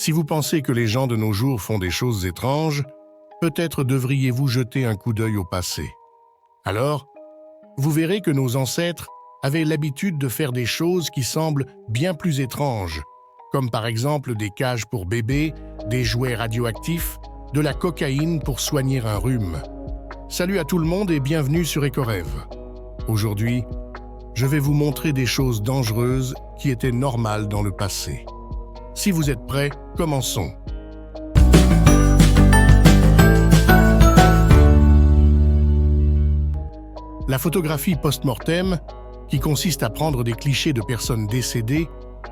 Si vous pensez que les gens de nos jours font des choses étranges, peut-être devriez-vous jeter un coup d'œil au passé. Alors, vous verrez que nos ancêtres avaient l'habitude de faire des choses qui semblent bien plus étranges, comme par exemple des cages pour bébés, des jouets radioactifs, de la cocaïne pour soigner un rhume. Salut à tout le monde et bienvenue sur Éco-Rêve. Aujourd'hui, je vais vous montrer des choses dangereuses qui étaient normales dans le passé. Si vous êtes prêts, commençons. La photographie post-mortem, qui consiste à prendre des clichés de personnes décédées,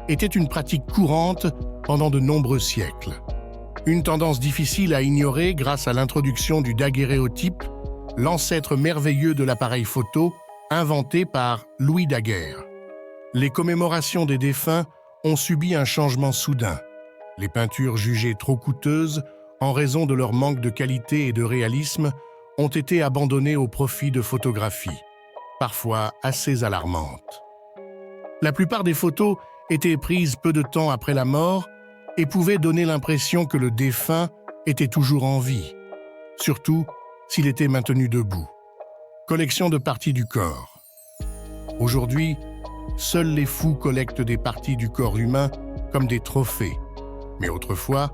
était une pratique courante pendant de nombreux siècles. Une tendance difficile à ignorer grâce à l'introduction du daguerréotype, l'ancêtre merveilleux de l'appareil photo, inventé par Louis Daguerre. Les commémorations des défunts ont subi un changement soudain. Les peintures jugées trop coûteuses, en raison de leur manque de qualité et de réalisme, ont été abandonnées au profit de photographies, parfois assez alarmantes. La plupart des photos étaient prises peu de temps après la mort et pouvaient donner l'impression que le défunt était toujours en vie, surtout s'il était maintenu debout. Collection de parties du corps. Aujourd'hui, seuls les fous collectent des parties du corps humain comme des trophées. Mais autrefois,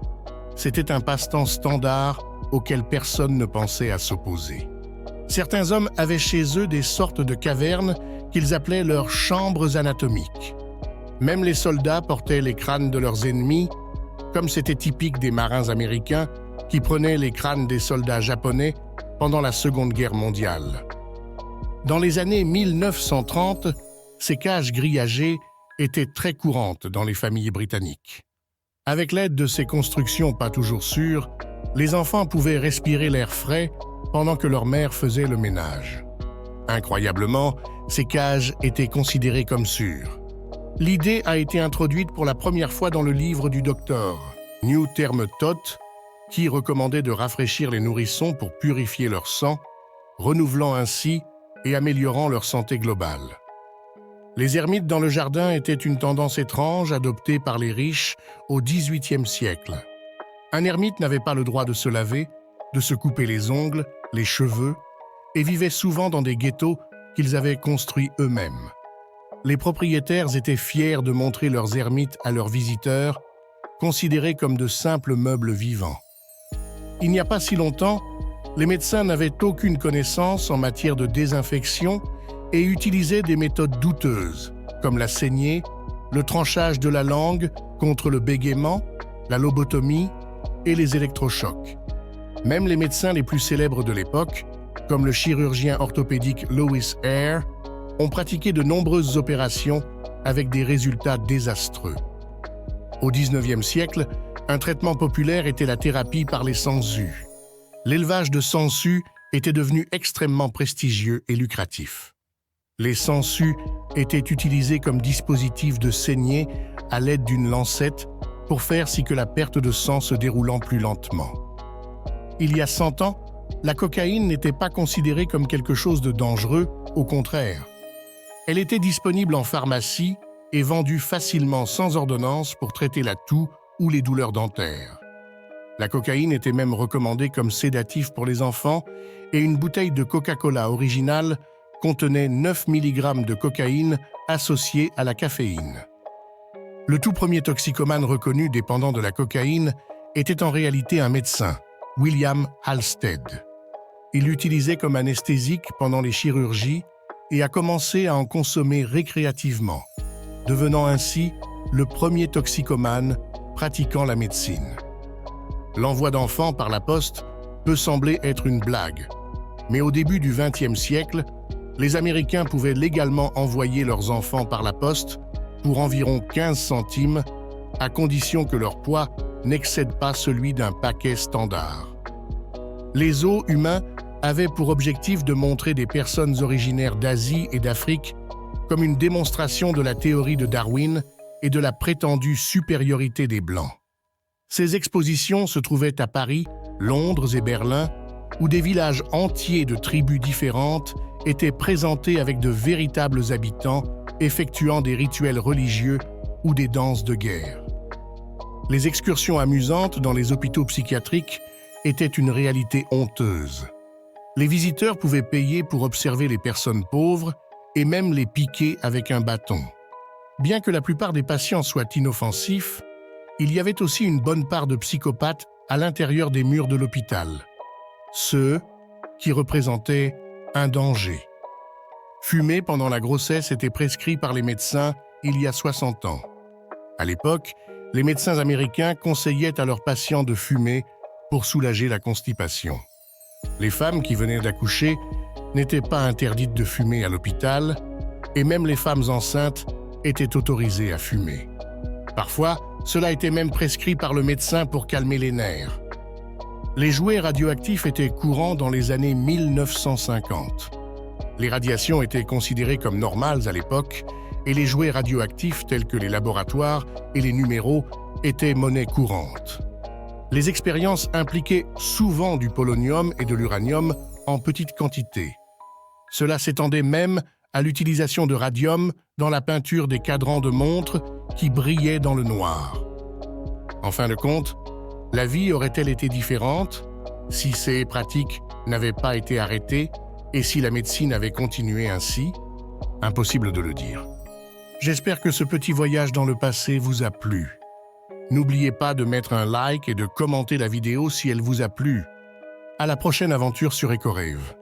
c'était un passe-temps standard auquel personne ne pensait à s'opposer. Certains hommes avaient chez eux des sortes de cavernes qu'ils appelaient leurs chambres anatomiques. Même les soldats portaient les crânes de leurs ennemis, comme c'était typique des marins américains qui prenaient les crânes des soldats japonais pendant la Seconde Guerre mondiale. Dans les années 1930, ces cages grillagées étaient très courantes dans les familles britanniques. Avec l'aide de ces constructions pas toujours sûres, les enfants pouvaient respirer l'air frais pendant que leur mère faisait le ménage. Incroyablement, ces cages étaient considérées comme sûres. L'idée a été introduite pour la première fois dans le livre du docteur New Term Tot, qui recommandait de rafraîchir les nourrissons pour purifier leur sang, renouvelant ainsi et améliorant leur santé globale. Les ermites dans le jardin étaient une tendance étrange adoptée par les riches au XVIIIe siècle. Un ermite n'avait pas le droit de se laver, de se couper les ongles, les cheveux, et vivait souvent dans des ghettos qu'ils avaient construits eux-mêmes. Les propriétaires étaient fiers de montrer leurs ermites à leurs visiteurs, considérés comme de simples meubles vivants. Il n'y a pas si longtemps, les médecins n'avaient aucune connaissance en matière de désinfection et utilisaient des méthodes douteuses, comme la saignée, le tranchage de la langue contre le bégaiement, la lobotomie et les électrochocs. Même les médecins les plus célèbres de l'époque, comme le chirurgien orthopédique Lewis Eyre, ont pratiqué de nombreuses opérations avec des résultats désastreux. Au XIXe siècle, un traitement populaire était la thérapie par les sangsues. L'élevage de sangsues était devenu extrêmement prestigieux et lucratif. Les sangsues étaient utilisés comme dispositif de saignée à l'aide d'une lancette pour faire si que la perte de sang se déroulant plus lentement. Il y a 100 ans, la cocaïne n'était pas considérée comme quelque chose de dangereux, au contraire. Elle était disponible en pharmacie et vendue facilement sans ordonnance pour traiter la toux ou les douleurs dentaires. La cocaïne était même recommandée comme sédatif pour les enfants et une bouteille de Coca-Cola originale contenait 9 mg de cocaïne associée à la caféine. Le tout premier toxicomane reconnu dépendant de la cocaïne était en réalité un médecin, William Halsted. Il l'utilisait comme anesthésique pendant les chirurgies et a commencé à en consommer récréativement, devenant ainsi le premier toxicomane pratiquant la médecine. L'envoi d'enfants par la poste peut sembler être une blague, mais au début du XXe siècle, les Américains pouvaient légalement envoyer leurs enfants par la poste pour environ 15 centimes, à condition que leur poids n'excède pas celui d'un paquet standard. Les os humains avaient pour objectif de montrer des personnes originaires d'Asie et d'Afrique comme une démonstration de la théorie de Darwin et de la prétendue supériorité des Blancs. Ces expositions se trouvaient à Paris, Londres et Berlin, où des villages entiers de tribus différentes étaient présentés avec de véritables habitants effectuant des rituels religieux ou des danses de guerre. Les excursions amusantes dans les hôpitaux psychiatriques étaient une réalité honteuse. Les visiteurs pouvaient payer pour observer les personnes pauvres et même les piquer avec un bâton. Bien que la plupart des patients soient inoffensifs, il y avait aussi une bonne part de psychopathes à l'intérieur des murs de l'hôpital. Ceux qui représentaient un danger. Fumer pendant la grossesse était prescrit par les médecins il y a 60 ans. À l'époque, les médecins américains conseillaient à leurs patients de fumer pour soulager la constipation. Les femmes qui venaient d'accoucher n'étaient pas interdites de fumer à l'hôpital et même les femmes enceintes étaient autorisées à fumer. Parfois, cela était même prescrit par le médecin pour calmer les nerfs. Les jouets radioactifs étaient courants dans les années 1950. Les radiations étaient considérées comme normales à l'époque et les jouets radioactifs tels que les laboratoires et les numéros étaient monnaie courante. Les expériences impliquaient souvent du polonium et de l'uranium en petite quantité. Cela s'étendait même à l'utilisation de radium dans la peinture des cadrans de montres qui brillaient dans le noir. En fin de compte, la vie aurait-elle été différente si ces pratiques n'avaient pas été arrêtées et si la médecine avait continué ainsi? Impossible de le dire. J'espère que ce petit voyage dans le passé vous a plu. N'oubliez pas de mettre un like et de commenter la vidéo si elle vous a plu. À la prochaine aventure sur EcoRave.